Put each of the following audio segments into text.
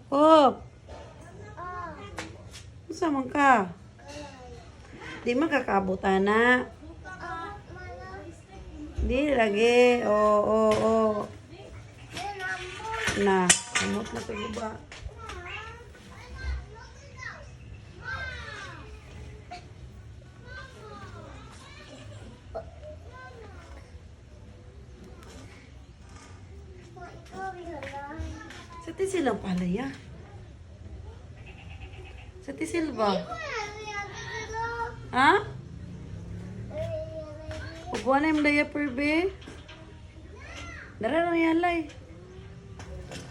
Hop. Unsa man ka? Di man kakaabutan na. Di lagi. Oo. Na, kamot na to ba? Sa tisil ang palaya. Sa tisil ba? Ha? Pagkuha na yung diaper, be. Dara na yalay.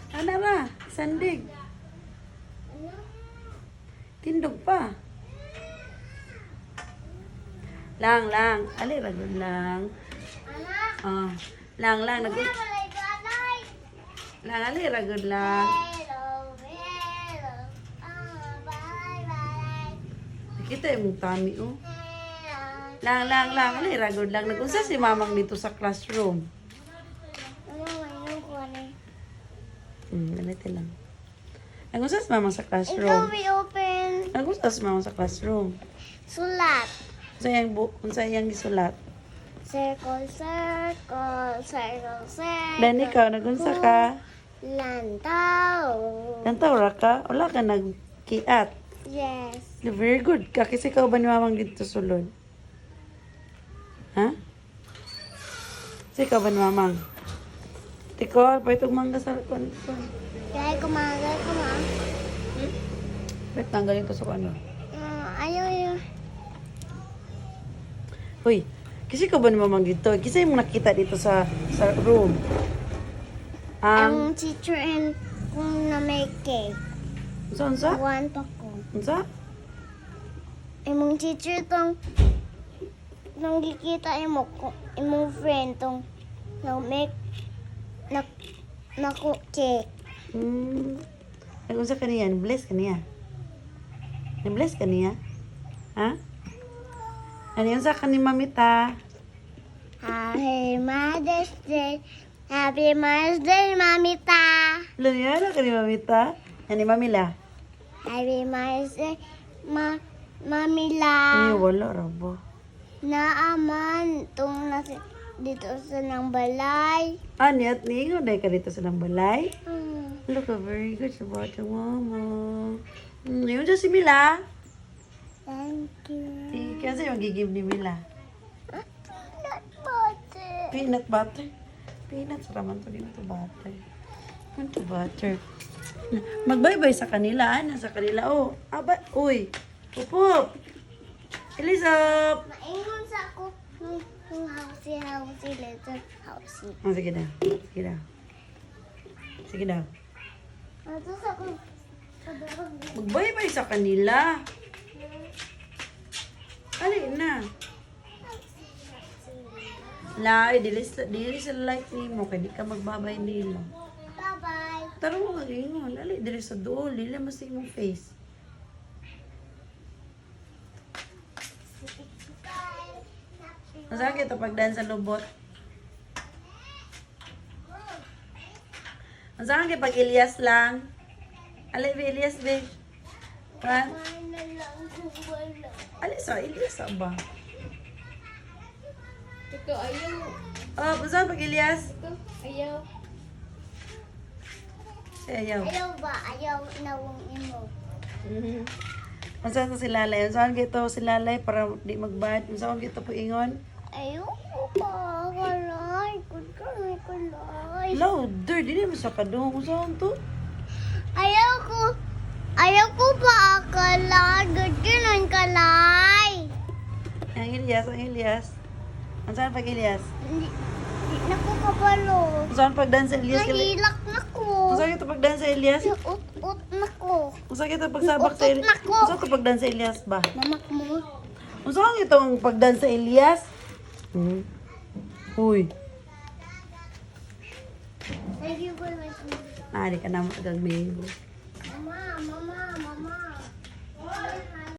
Ano ra? Sandig. Tindog pa. Lang. Ali, ragod lang. Oh. Lang. Lang, ali, ragod lang. Nakita yung tummy, oh. Lang. Ali, ragod lang. Nag-unsa si mamang dito sa classroom. Ganito lang. Nag-unsa si mamang sa classroom. Ikaw may open. Nag-unsa si mamang sa classroom. Sulat. Unsa yang gisulat? Circle. Dan ikaw, nag-unsa ka? Lantaw. Lantaw ra ka? Wala ka nagkiat. Yes. Very good ka. Kasi ikaw ba ni mamang dito sulod? Ha? Kasi ikaw ba ni mamang? Tikol, pa itong mangga sa kuwan. Kaya kumagal ko ma. Ba't tanggalin ko sa kuwan? Ayaw. Uy, kasi ikaw ba ni mamang dito? Kasi yung nakita dito sa room. Ang teacher and kung na may cake. Unsa? One pa ko. Unsa? Imong teacher tong nang gikita imong friend tong make naku cake. Unsa kaniya? Bless kaniya? Bless kaniya? Ha? Ano yun sa kani mamita? Happy Mother's Day. Happy Mother's Day, Mamita. Ano yan? Kani mamita? Ani mamila? Happy Mother's Day, Mamila. Ay, wala rabo. Naaman tong dito sa nang balay. Niat ni ka dito sa balay? Look, very good sa bata mama. Yun siya si Mila. Thank you. Kasi yung gigib ni Mila. Peanut butter. Peanut butter. Peanut, saraman to dito butter. Ito butter. Magbay-bay sa kanila. Sa kanila. Oh, aba. Uy. Pupop. Elisop. Maingon sa ako nung housey, letter housey. Sige daw. Sige daw. Ato sa ako. Magbay-bay sa kanila. Alin na. Lai, dili sila like ni mo. Kaya di ka magbabay nila. Bye-bye. Taro mo kagingon. Ali, dili sa dool. Dili mas imong face. Ang sakit pag daan sa lubot. Ang sakit pag Ilyas lang. Ali, Ilyas, be. Kan? Ali, sa Ilyas, ba? Ito, ayaw. Oh, busan pag Ilyas. Ito, ayaw. Ayaw. Ayaw ba? Ayaw nawong imo. Ang saan si Lalay? Ang saan gito si Lalay para di magbad? Ang saan gito po ingon? Ayaw ko pa. Kalay. Kalay. Louder, di mo sa kadung. Ang saan to? Ayaw ko pa akalay. Ganyan kalay. Ang Ilyas. Ang saan pag Ilyas? Di na ko kabalo. Ang saan pag dance sa Ilyas? Nahilak na ko. Ang saan gito pag dance sa Ilyas? Ut na ko. Ang saan gito pag sabak sa Ilyas? Utot na ko. Ang saan to pag dance sa Ilyas ba? Mamak mo. Ang saan gito ang pag dance sa Ilyas? Uy. Thank you for watching. Di ka na magagmingo.